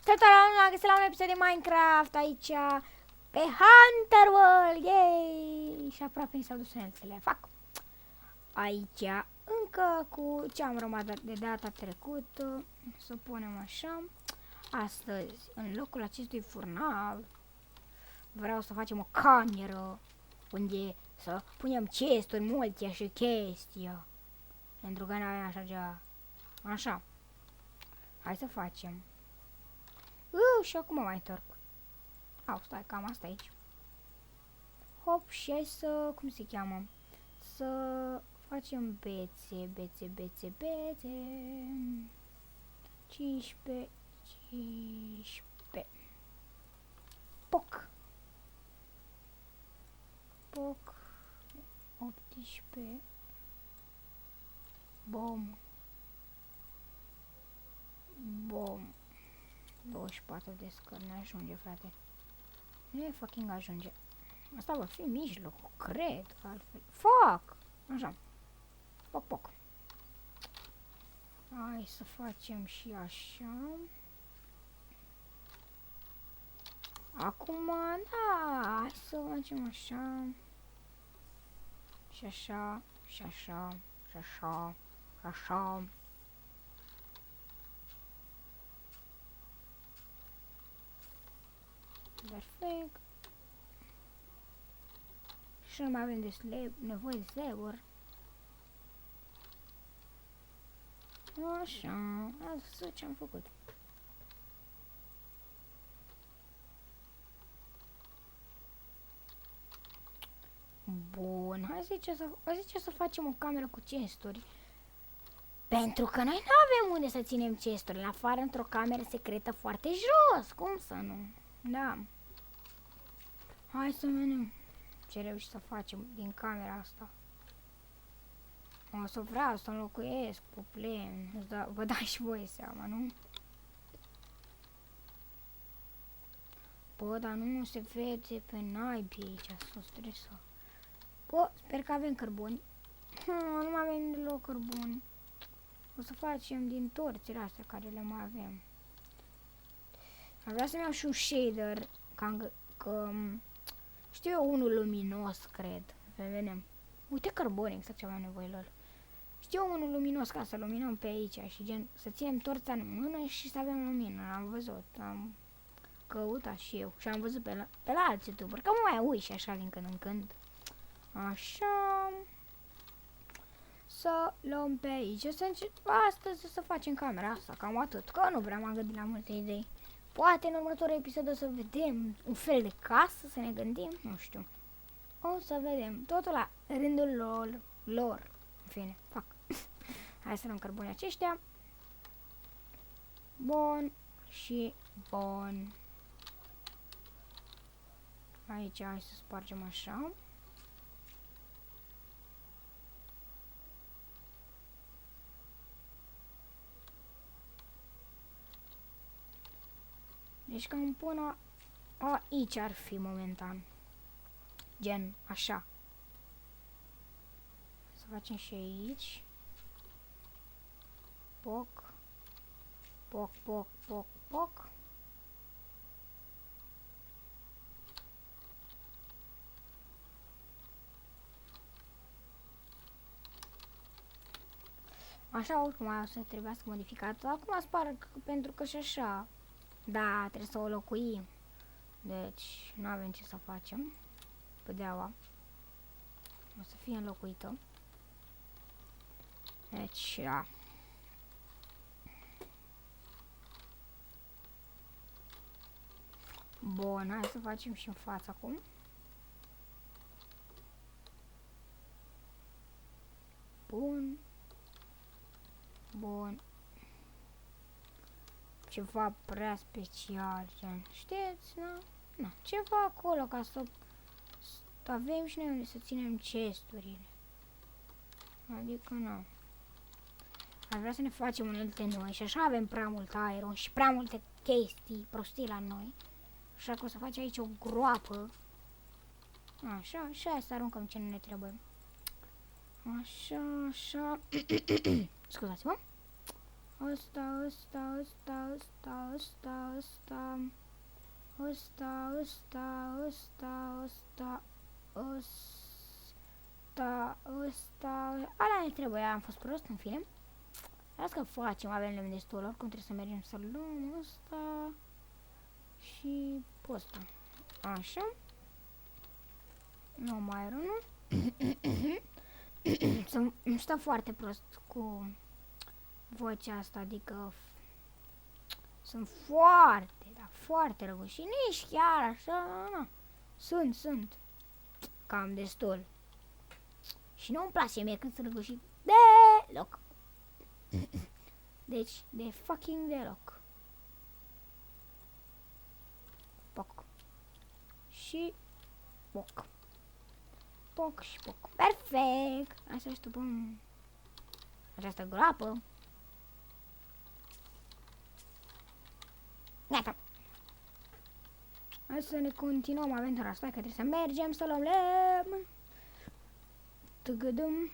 Salutare, găsit la un episod de Minecraft aici pe Hunter World, yay! Și aproape mi s-au dus uneltele. Fac aici încă cu ce am rămas de data trecută. Să punem așa. Astăzi, în locul acestui furnal, vreau să facem o cameră unde să punem chesturi multe și chestii. Pentru că n-avem așa. Așa. Hai să facem. Și acum mă mai întorc. Au, stai, cam asta aici. Hop, și hai să, cum se cheamă? Să facem bețe. 15. Poc. 18. Bom. 24 de scări, ne ajunge, frate. Nu e fucking ajunge. Asta va fi mijlocul, cred, altfel. Fuck! Așa. Poc. Hai să facem și așa. Acum, da, hai să facem așa. Și așa, și așa, și așa, și așa. Perfect. Și nu mai avem nevoie de slab-uri. Așa, asta ce am făcut. Bun, hai zice să facem o cameră cu chesturi. Pentru că noi nu avem unde să ținem chesturi, în afară într-o cameră secretă foarte jos. Cum să nu? Da. Hai să vedem ce reuși să facem din camera asta. O să vreau să înlocuiesc cu plen. Vă dați și voi seama, nu? Bă, dar nu se vede pe naibii aici, sunt stresat. Bă, sper că avem cărbuni. Nu mai avem deloc cărbuni. O să facem din torțile astea care le mai avem. Ar vrea să-mi iau și un shader, că știu eu unul luminos, cred. Vedem. Uite cărbuni, exact ce aveam nevoie lor. Știu eu unul luminos ca să luminăm pe aici și gen să ținem torța în mână și să avem lumină. Am văzut, am căutat și eu și am văzut pe la alți youtuber, că mă mai uit și așa din când în când. Așa. Să luăm pe aici, astăzi să facem camera asta, cam atât, că nu prea m-am gândit la multe idei. Poate în următorul episod o să vedem un fel de casă, să ne gândim, nu știu. O să vedem, totul la rândul lor. În fine, fac. Hai să luăm cărbunii aceștia. Bun și bun. Aici hai să spargem așa. Deci cam până aici ar fi momentan. Gen, așa. Să facem și aici. Poc. Așa oricum o să trebuiască modificat. Acum sparg pentru că și așa. Da, trebuie să o locuim. Deci, nu avem ce să facem. Pădeaua. O să fie înlocuită. Deci, da. Bun, hai să facem și în fața acum. Bun. Ceva prea special, gen. Știți, nu? Na, ceva acolo ca să avem și noi unde să ținem chesturile. Adică nu. Ar vrea să ne facem unelte noi și așa avem prea mult iron și prea multe chestii prostii la noi. Așa că o să facem aici o groapă. Așa, și hai să aruncăm ce nu ne trebuie. Așa. Scuzați-mă. Ăsta. Ala ne trebuia, am fost prost în film. Las că facem, avem lemn destul, oricum trebuie să mergem să luăm ăsta și ăsta. Așa. Nu mai rău, nu? Îmi stă foarte prost cu vocea asta, adică sunt foarte, dar foarte răguși. Și nici chiar așa, na. Sunt cam destul. Și nu-mi place mie când sunt răguși deloc. Deci, de fucking deloc. Poc. Și poc. Poc și poc. Perfect! Așa ștupăm această groapă. Gata. Hai să ne continuăm aventura asta, că trebuie să mergem să luăm lemn. Tăgădăm.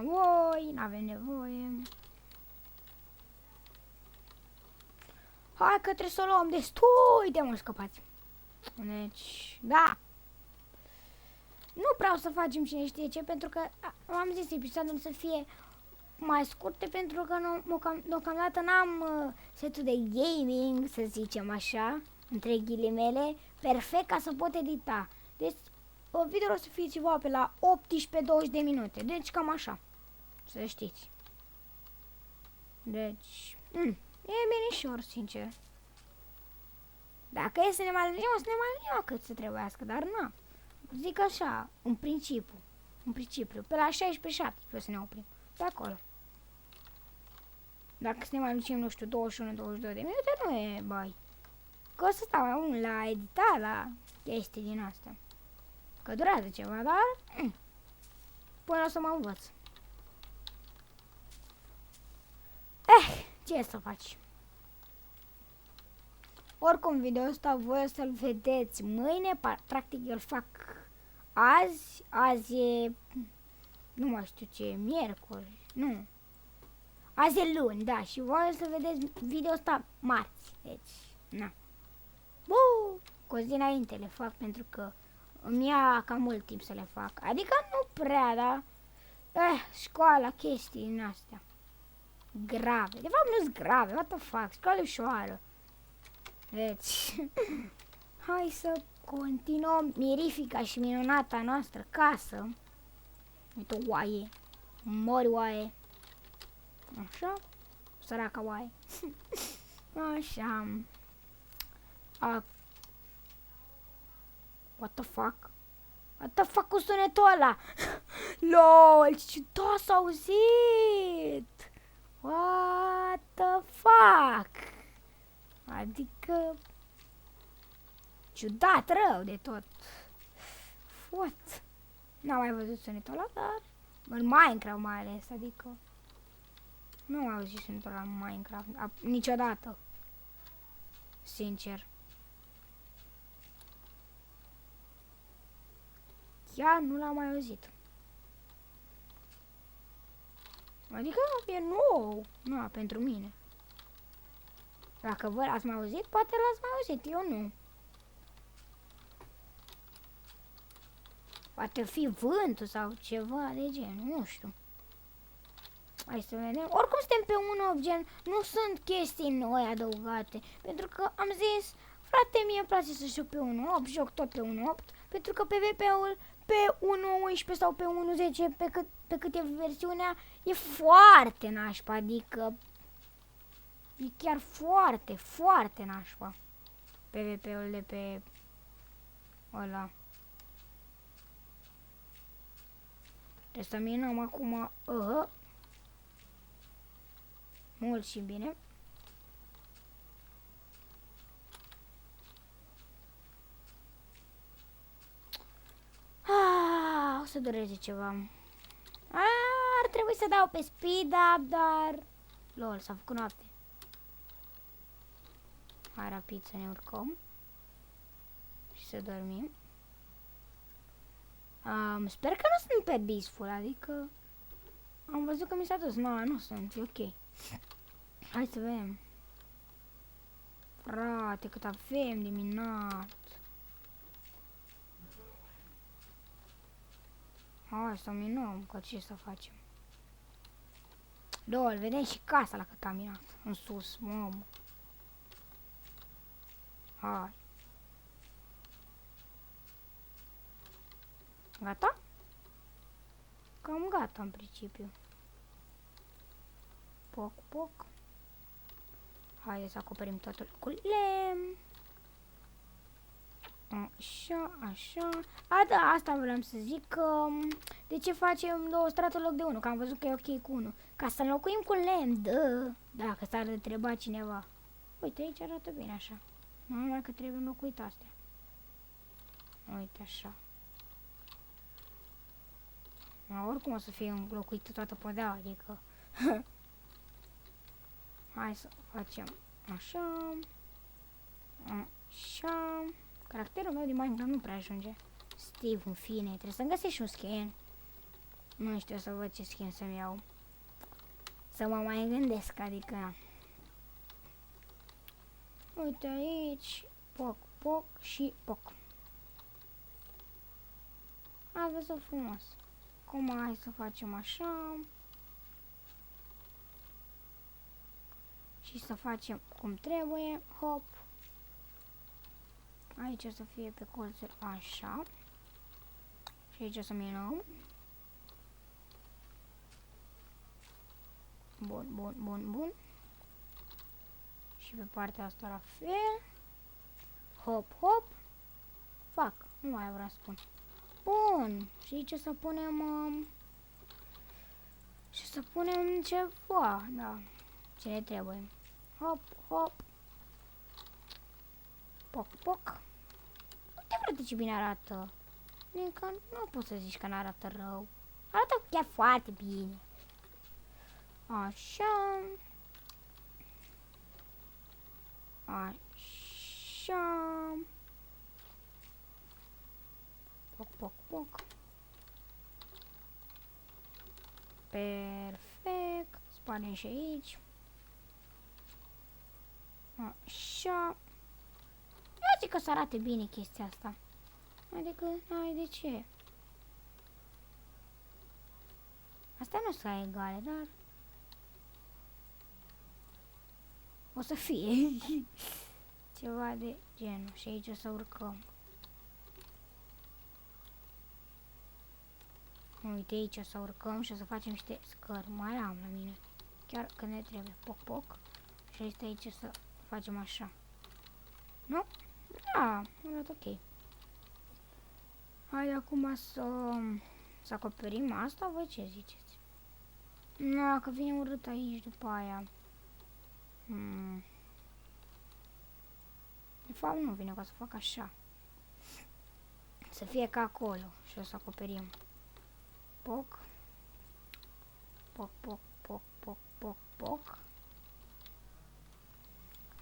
Voi, n-avem nevoie. Hai că trebuie să o luăm destul de mult scăpați. Deci, da. Nu vreau să facem cine știe ce, pentru că am zis episodul să fie mai scurte, pentru că deocamdată n-am setul de gaming, să zicem așa, între ghilimele, perfect ca să pot edita. Deci, video o să fie ceva pe la 18-20 de minute, deci cam așa, să știți. Deci, e binișor, sincer. Dacă e să ne mai lungim, o să ne mai lungim cât să trebuiască, dar na. Zic așa, în principiu, pe la 16-17 să ne oprim, pe acolo. Dacă să ne mai lungim, nu știu, 21-22 de minute, nu e, bai. Că o să stau mai mult la editat, la chestii din astea. Că durează ceva, dar până o să mă învăț. Ce să faci? Oricum, video ăsta voi o să-l vedeți mâine, practic îl fac azi. Azi e, nu mai știu ce, miercuri, nu. Azi e luni, da, și voi o să vedeți video ăsta marți, deci, na. Cu o zi înainte le fac, pentru că îmi ia cam mult timp să le fac. Adică nu prea, da? Școala, chestii din astea. Grave. De fapt nu-s grave, what the fuck, școală ușoară. Deci, hai să continuăm mirifica și minunata noastră casă. Uite o oaie. Mori oaie. Așa. Săraca oaie. Așa. What the fuck? What the fuck cu sunetul ăla? LOL, ce ciudat s-a auzit! What the fuck? Adică ciudat, rău de tot. What? N-am mai văzut sunetul ăla, dar în Minecraft mai ales, adică nu am auzit sunetul ăla în Minecraft niciodată. Sincer. Chiar nu l-am mai auzit. Adică e nou. Nu, pentru mine. Dacă voi l-ați mai auzit, poate l-ați mai auzit, eu nu. Poate fi vântul sau ceva de genul, nu știu. Hai să vedem. Oricum suntem pe 1.8, gen, nu sunt chestii noi adăugate. Pentru că am zis, frate, mie îmi place să joc pe 1.8, joc tot pe 1.8. Pentru că PvP-ul pe 1.11 sau pe 1.10, pe cât e versiunea, e foarte nașpa, adică e chiar foarte, foarte nașpa. PvP-ul de pe ăla. Trebuie să minăm acum, mult și bine. O să dureze ceva. Ar trebui să dau pe speed up, dar lol, s-a făcut noapte. Hai rapid să ne urcăm și să dormim. Sper că nu sunt pe peaceful, adică Am văzut că mi s-a dus. Nu sunt. E ok. Hai să vedem. Frate, cât avem de minat. Hai să minăm, că ce să facem? Dol, vedem și casa la cât am minat. În sus, mamă. Hai. Gata? Cam gata în principiu. Poc, poc. Haideți să acoperim totul cu lemn. Așa, așa. A, da, asta vreau să zic că de ce facem două straturi în loc de unul, că am văzut că e ok cu unul. Ca să înlocuim cu lemn, dacă s-ar întreba cineva. Uite, aici arată bine așa. Numai că trebuie înlocuit astea. Uite așa. Oricum o să fie înlocuită toată podeaua, adică... Hai să facem așa. Așa. Caracterul meu de Minecraft nu prea ajunge. Steve, în fine, trebuie să-mi găsesc și un skin. Nu știu să văd ce skin să-mi iau. Să mă mai gândesc, adică... Uite aici. Poc, poc și poc. A văzut frumos. Acum hai să facem așa. Și să facem cum trebuie. Hop. Aici o să fie pe colțuri așa. Și aici o să minăm. Bun, bun, bun, bun. Și pe partea asta la fel. Hop, hop. Fac. Nu mai vreau să spun. Bun. Și aici o să punem... și să punem ceva. Da. Ce ne trebuie. Hop, hop. Poc, poc. Uite, frate, ce bine arată. Încă nu pot să zici că n-arată rău. Arată chiar foarte bine. Așa. Așa. Poc, poc, poc. Perfect. Spargem și aici. Așa. Eu zic că să arate bine chestia asta. Adică, n-ai de ce. Astea nu sunt egale, dar... o să fie. Ceva de genul. Și aici o să urcăm. Uite, aici o să urcăm și o să facem niște scări. Mai am la mine. Chiar când ne trebuie. Poc, poc. Și este aici să facem așa. Nu? Da, arată ok. Hai acum să acoperim asta, voi ce ziceți? Nu, că vine urât aici după aia. De fapt nu vine, ca să fac așa. Să fie ca acolo și o să acoperim. Poc. Poc, poc, poc, poc, poc, poc.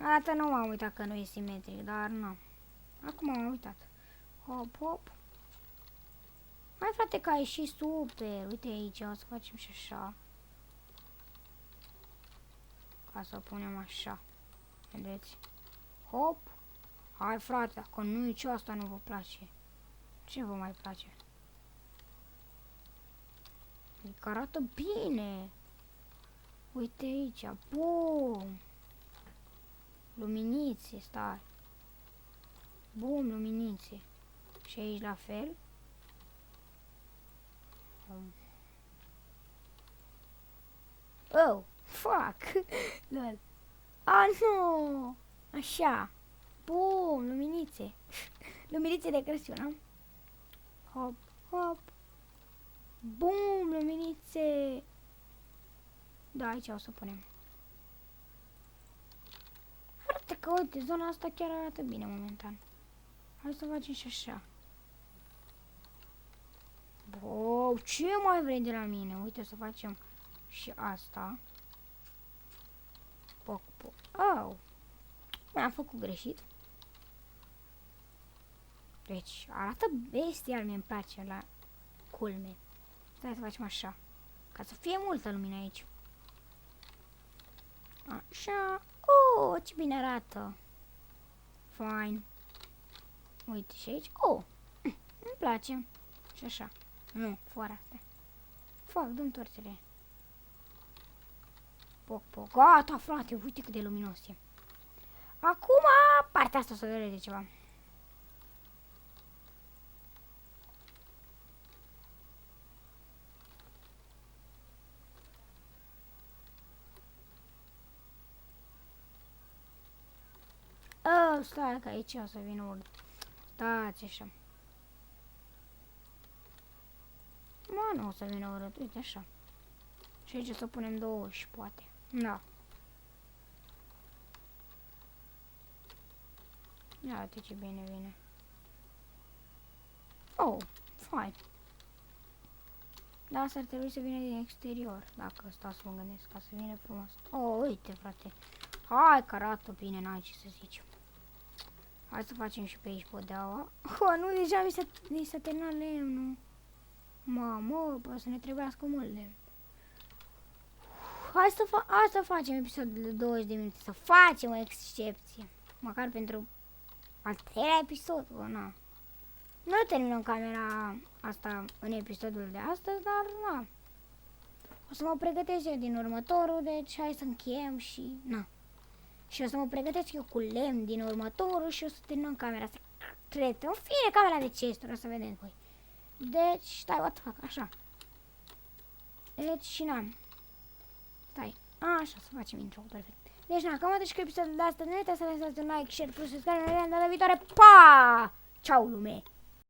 Arată nu m-am uitat că nu e simetric, dar nu. Acum m-am uitat. Hop, hop. Hai, frate, că a ieșit super. Uite aici, o să facem și așa. Ca să o punem așa. Vedeți? Hop. Hai, frate, dacă nu nici asta nu vă place. Ce vă mai place? Adică arată bine. Uite aici. Bum. Luminițe, stai. Bum, luminițe. Și aici la fel. Oh, fuck. Lol. Ah, nu. Așa. Bum, luminițe. Luminițe de Crăciun, am? Hop, hop. Bum, luminițe. Da, aici o să punem. Arată că, uite, zona asta chiar arată bine momentan. Hai să facem și așa. Wow, ce mai vrei de la mine? Uite, să facem și asta. Poc, poc. Oh! Mi-am făcut greșit. Deci, arată bestial, mi-mi place la culme. Stai să facem așa. Ca să fie multă lumină aici. Așa. Oh, ce bine arată. Fine. Uite și aici. Oh, îmi place. Și așa. Nu, fără astea. Fac, dăm torțele. Poc, poc. Gata, frate, uite cât de luminos e. Acum, partea asta o să dureze ceva. Stai că aici o să vină urât. Stați așa. Mă, nu o să vină urât, uite așa. Și aici o să punem 20, poate. Da. Ia uite ce bine vine. Oh, fine. Da, asta ar trebui să vină din exterior, dacă stau să mă gândesc, ca să vină frumos. Oh, uite, frate. Hai că arată bine, n-ai ce să zici. Hai să facem și pe aici podeaua. Oh, nu, deja mi s-a terminat lemnul. Mamă, bă, să ne trebuiască mult lemn. Hai să facem episodul de 20 de minute, să facem o excepție. Măcar pentru al treilea episod, bă, na. Nu terminăm camera asta în episodul de astăzi, dar na. O să mă pregătesc eu din următorul, deci hai să încheiem și na. Și o să mă pregătesc eu cu lemn din următorul și o să terminăm camera asta. Cred, în fine, camera de chesturi, o să vedeți voi. Deci, stai, what the fuck, așa. Deci, și na. Stai, așa, să facem intro perfect. Deci, na, cam atât și cu episodul de astăzi. Nu uitați să lăsați un like, share, plus subscribe. Ne vedem data viitoare. Pa! Ceau, lume!